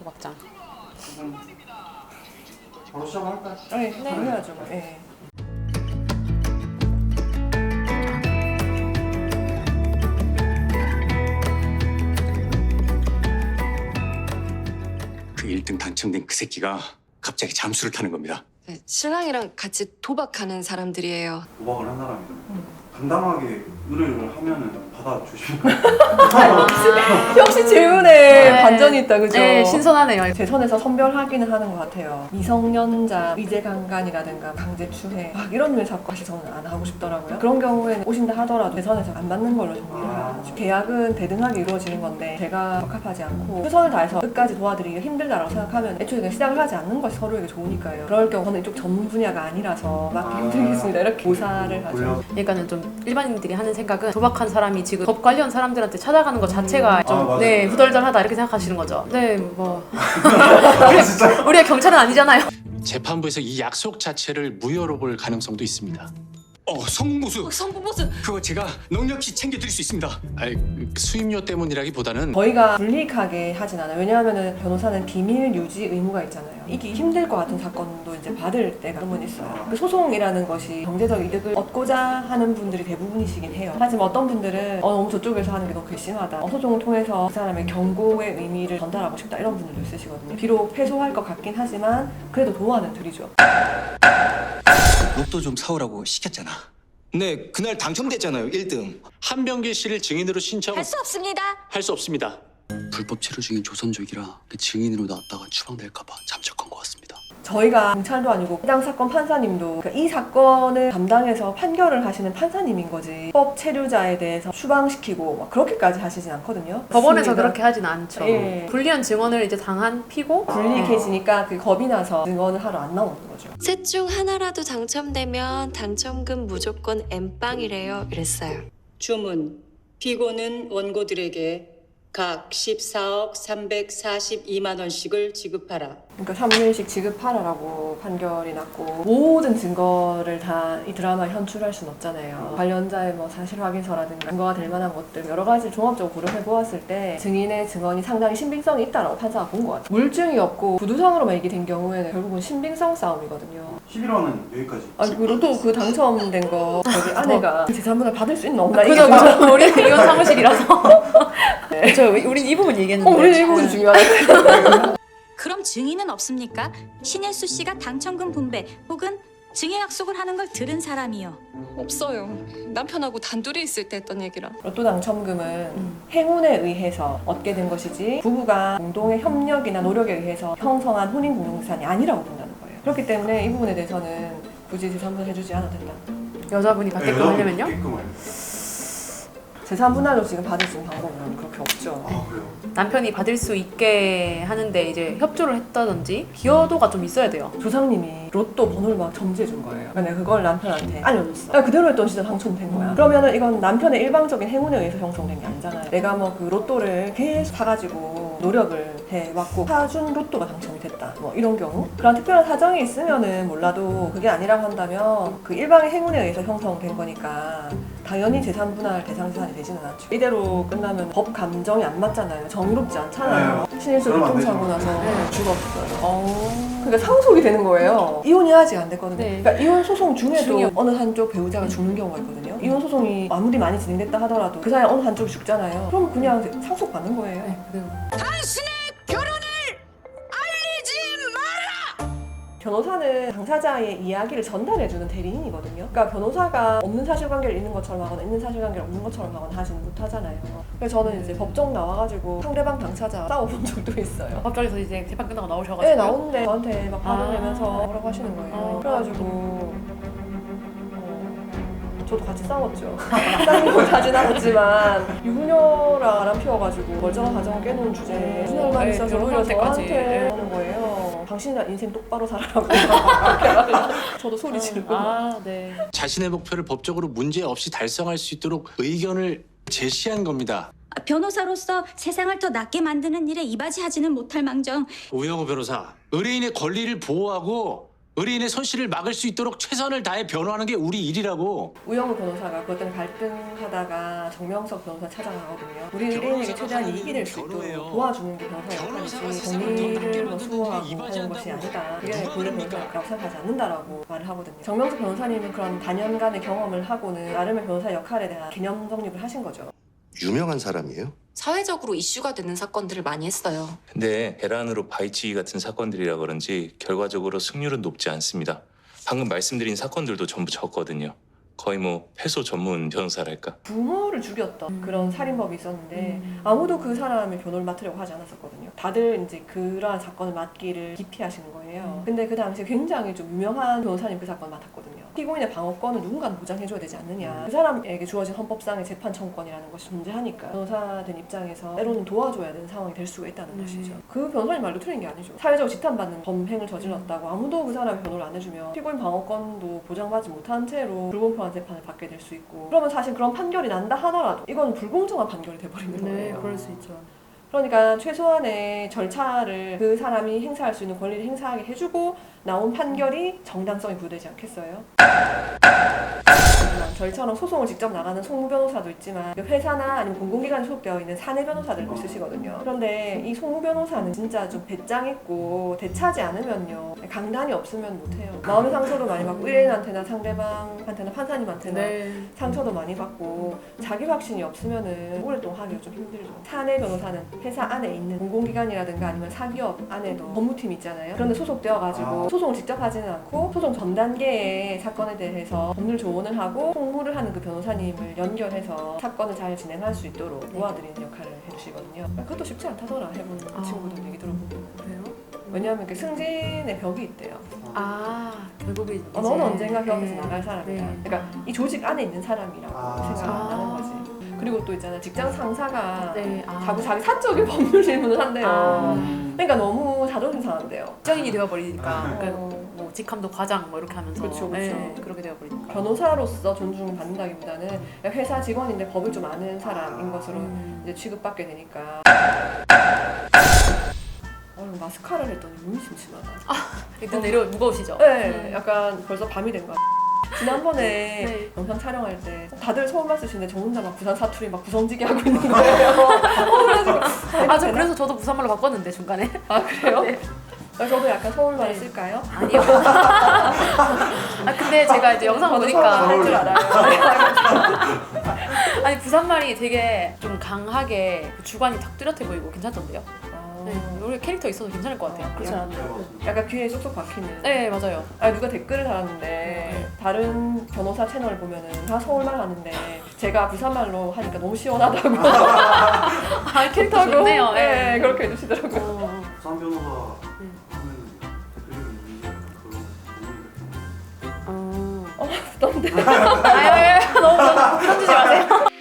도박장. 바로 시작할까요? 네, 해야죠. 네. 그 1등 당첨된 그 새끼가 갑자기 잠수를 타는 겁니다. 네, 신랑이랑 같이 도박하는 사람들이에요. 도박을 한 사람이죠. 당당하게 의뢰를 하면은 받아주실까요? 역시 질문에 네. 반전이 있다, 그죠? 네, 신선하네요. 제 선에서 선별하기는 하는 것 같아요. 미성년자, 위제강간이라든가 강제추행 막 이런 일 자꾸 사실 저는 안 하고 싶더라고요. 그런 경우에는 오신다 하더라도 제 선에서 안 받는 걸로 정리를 해요. 계약은 대등하게 이루어지는 건데 제가 적합하지 않고 최선을 다해서 끝까지 도와드리기가 힘들다고 생각하면 애초에 그냥 시작을 하지 않는 것이 서로에게 좋으니까요. 그럴 경우 저는 이쪽 전문 분야가 아니라서 맡기 힘들겠습니다. 이렇게 모사를 하죠. 그러니까는 좀 일반인들이 하는 생각은 도박한 사람이 지금 법 관련 사람들한테 찾아가는 것 자체가 좀 맞아요. 네, 후덜덜하다 이렇게 생각하시는 거죠. 네, 뭐 진짜? 우리가 경찰은 아니잖아요. 재판부에서 이 약속 자체를 무효로 볼 가능성도 있습니다. 성공보수! 성공보수! 그거 제가 넉넉히 챙겨드릴 수 있습니다. 아니, 수임료 때문이라기보다는 저희가 불리익하게 하진 않아요. 왜냐하면 변호사는 비밀 유지 의무가 있잖아요. 이기 힘들 것 같은 사건도 이제 받을 때가 한번 있어요. 그 소송이라는 것이 경제적 이득을 얻고자 하는 분들이 대부분이시긴 해요. 하지만 어떤 분들은 너무 저쪽에서 하는 게 너무 괘씸하다. 소송을 통해서 그 사람의 경고의 의미를 전달하고 싶다. 이런 분들도 있으시거든요. 비록 패소할 것 같긴 하지만 그래도 도와는 드리죠. 로또 좀 사오라고 시켰잖아. 네, 그날 당첨됐잖아요, 1등. 한병기 씨를 증인으로 신청... 할 수 없습니다. 할 수 없습니다. 불법 체류 중인 조선족이라 그 증인으로 나왔다가 추방될까봐 잠적한 것 같습니다. 저희가 경찰도 아니고 해당 사건 판사님도 그러니까 이 사건을 담당해서 판결을 하시는 판사님인 거지 법 체류자에 대해서 추방시키고 막 그렇게까지 하시진 않거든요. 법원에서 맞습니다. 그렇게 하진 않죠. 예. 불리한 증언을 이제 당한 피고 불리해지니까 그 겁이 나서 증언을 하러 안 나오는 거죠. 셋 중 하나라도 당첨되면 당첨금 무조건 엠빵이래요. 이랬어요. 주문. 피고는 원고들에게 각 14억 342만 원씩을 지급하라. 그러니까 3년씩 지급하라라고 판결이 났고 모든 증거를 다 이 드라마에 현출할 수는 없잖아요. 관련자의 뭐 사실 확인서라든가 증거가 될 만한 것들 여러 가지 종합적으로 고려해 보았을 때 증인의 증언이 상당히 신빙성이 있다라고 판사가 본 것 같아요. 물증이 없고 구두상으로만 얘기된 경우에는 결국은 신빙성 싸움이거든요. 11호는 여기까지. 아니 그 로또 그 당첨된 거 저기 아내가 재산분할 받을 수 있나 없나 그죠, 그죠. 우리 이혼 사무실이라서. 그렇죠. 우린 이 부분 얘기했는데. 우리 이 부분 중요하네. 그럼 증인은 없습니까? 신일수 씨가 당첨금 분배 혹은 증여 약속을 하는 걸 들은 사람이요. 없어요. 남편하고 단둘이 있을 때 했던 얘기라. 로또 당첨금은 행운에 의해서 얻게 된 것이지 부부가 공동의 협력이나 노력에 의해서 형성한 혼인 공동산이 아니라고 본다는 거예요. 그렇기 때문에 이 부분에 대해서는 굳이 재산분할 해주지 않아도 된다. 여자분이 받게끔 하려면요? 재산분할로 지금 받을 수 있는 방법은 그렇게 없죠. 아, 그래요? 남편이 받을 수 있게 하는데 이제 협조를 했다든지 기여도가 좀 있어야 돼요. 조상님이 로또 번호를 막 점지해 준 거예요. 그러니까 내가 그걸 남편한테 알려줬어. 그러니까 그대로 했더니 진짜 당첨된 거야. 그러면은 이건 남편의 일방적인 행운에 의해서 형성된 게 아니잖아요. 내가 뭐 그 로또를 계속 사가지고 노력을 해왔고 사준 로또가 당첨이 됐다. 뭐 이런 경우 그런 특별한 사정이 있으면은 몰라도 그게 아니라고 한다면 그 일방의 행운에 의해서 형성된 거니까 당연히 재산분할 대상 재산이 되지는 않죠. 이대로 끝나면 법 감정이 안 맞잖아요. 정의롭지 않잖아요. 신일수 그러면 안 교통사고 되죠. 나서 죽었어요. 그러니까 상속이 되는 거예요. 이혼이 아직 안 됐거든요. 네. 그러니까 이혼 소송 중에도 중요. 어느 한쪽 배우자가 죽는 경우가 있거든요. 이혼 소송이 아무리 많이 진행됐다 하더라도 그 사이에 어느 한쪽이 죽잖아요. 그럼 그냥 상속 받는 거예요. 네, 그래요. 변호사는 당사자의 이야기를 전달해주는 대리인이거든요. 그러니까 변호사가 없는 사실관계를 있는 것처럼 하거나 있는 사실관계를 없는 것처럼 하거나 하지는 못하잖아요. 그래서 저는 이제 법정 나와가지고 상대방 당사자 싸워본 적도 있어요. 법정에서 이제 재판 끝나고 나오셔가지고. 네, 나오는데 저한테 막 화를 내면서 뭐라고 하시는 거예요. 그래가지고 저도 같이 싸웠죠. 싸운 건 하진 않았지만 유부녀랑 바람 피워가지고 멀쩡한 가정을 깨놓은 주제에 무슨 할 말이 있어서 오히려 저한테 하는 거예요. 당신이나 인생 똑바로 살아라고. 저도 소리 지르고. 네. 자신의 목표를 법적으로 문제 없이 달성할 수 있도록 의견을 제시한 겁니다. 변호사로서 세상을 더 낫게 만드는 일에 이바지하지는 못할 망정 우영우 변호사, 의뢰인의 권리를 보호하고 의뢰인의 손실을 막을 수 있도록 최선을 다해 변호하는 게 우리 일이라고. 우영우 변호사가 그것 때문에 갈등하다가 정명석 변호사 찾아가거든요. 우리 의뢰인에게 최대한 이익이 될 수 있도록 도와주는 게 변호사 역할이지 정의를 뭐 수호하고 하는 것이 아니다. 그게 본래 변호사 역할이라고 생각하지 않는다라고 말을 하거든요. 정명석 변호사님은 그런 단연간의 경험을 하고는 나름의 변호사 역할에 대한 개념 정립을 하신 거죠. 유명한 사람이에요? 사회적으로 이슈가 되는 사건들을 많이 했어요. 근데 계란으로 바위치기 같은 사건들이라 그런지 결과적으로 승률은 높지 않습니다. 방금 말씀드린 사건들도 전부 적거든요. 거의 뭐 패소 전문 변호사랄까. 부모를 죽였던 그런 살인범이 있었는데 아무도 그 사람의 변호를 맡으려고 하지 않았었거든요. 다들 이제 그러한 사건을 맡기를 기피하시는 거예요. 근데 그 당시에 굉장히 좀 유명한 변호사님 그 사건을 맡았거든요. 피고인의 방어권은 누군가는 보장해줘야 되지 않느냐. 그 사람에게 주어진 헌법상의 재판 청구권이라는 것이 존재하니까 변호사된 입장에서 때로는 도와줘야 되는 상황이 될 수가 있다는 것이죠. 그 변호사님 말도 틀린 게 아니죠. 사회적으로 지탄받는 범행을 저질렀다고 아무도 그 사람의 변호를 안 해주면 피고인 방어권도 보장받지 못한 채로 불공평한 재판을 받게 될 수 있고, 그러면 사실 그런 판결이 난다 하더라도 이건 불공정한 판결이 돼버리는 거예요. 네, 그럴 수 있죠. 그러니까 최소한의 절차를 그 사람이 행사할 수 있는 권리를 행사하게 해주고 나온 판결이 정당성이 부여되지 않겠어요? 저희처럼 소송을 직접 나가는 송무 변호사도 있지만 회사나 아니면 공공기관에 소속되어 있는 사내 변호사들도 있으시거든요. 그런데 이 송무 변호사는 진짜 좀 배짱 있고 대차지 않으면요, 강단이 없으면 못해요. 마음의 상처도 많이 받고 의뢰인한테나 상대방한테나 판사님한테나 상처도 많이 받고 자기 확신이 없으면은 오랫동안 하기가 좀 힘들죠. 사내 변호사는 회사 안에 있는 공공기관이라든가 아니면 사기업 안에도 법무팀이 있잖아요. 그런데 소속되어가지고 소송을 직접 하지는 않고 소송 전 단계의 사건에 대해서 법률 조언을 하고 송무를 하는 그 변호사님을 연결해서 사건을 잘 진행할 수 있도록 도와드리는 역할을 해주시거든요. 그것도 쉽지 않다더라, 해본 친구들 얘기 들어보고. 그래요? 왜냐하면 그 승진의 벽이 있대요. 결국에 너는 언젠가 그 앞에서 나갈 사람이다. 그러니까 이 조직 안에 있는 사람이라고 생각한다는 거지. 그리고 또 있잖아, 직장 상사가 자꾸 자기 사적인 법률 질문을 한대요. 그러니까 너무 자존심 상한대요. 직장인이 되어버리니까 뭐 직함도 과장 뭐 이렇게 하면서 그렇죠. 그렇게 되어버리니까 변호사로서 존중받는다기보다는 회사 직원인데 법을 좀 아는 사람인 것으로 이제 취급받게 되니까. 마스카라를 했더니 눈이 심심하다. 일단 무거우시죠? 네, 약간 벌써 밤이 된 거야. 지난번에 영상 촬영할 때 다들 서울말 쓰시는데 저 혼자 막 부산 사투리 막 구성지게 하고 있는 거예요. 저 그래서 저도 부산말로 바꿨는데 중간에. 아, 그래요? 네. 저도 약간 서울말 쓸까요? 아니요. 근데 제가 이제 영상 보니까 할 줄 알아요. 아니 부산말이 되게 좀 강하게 주관이 탁 뚜렷해 보이고 괜찮던데요? 우리 캐릭터 있어도 괜찮을 것 같아요. 그렇지 않아요? 약간 귀에 쏙쏙 박히는. 네, 맞아요. 누가 댓글을 달았는데 다른 변호사 채널 보면은 다 서울말 하는데 제가 부산말로 하니까 너무 시원하다고. 캐릭터 좋네요. 네, 그렇게 해주시더라고요. 부산 변호사 하면 댓글이 문제가 그런 부담돼. 너무 부담 주지 마세요.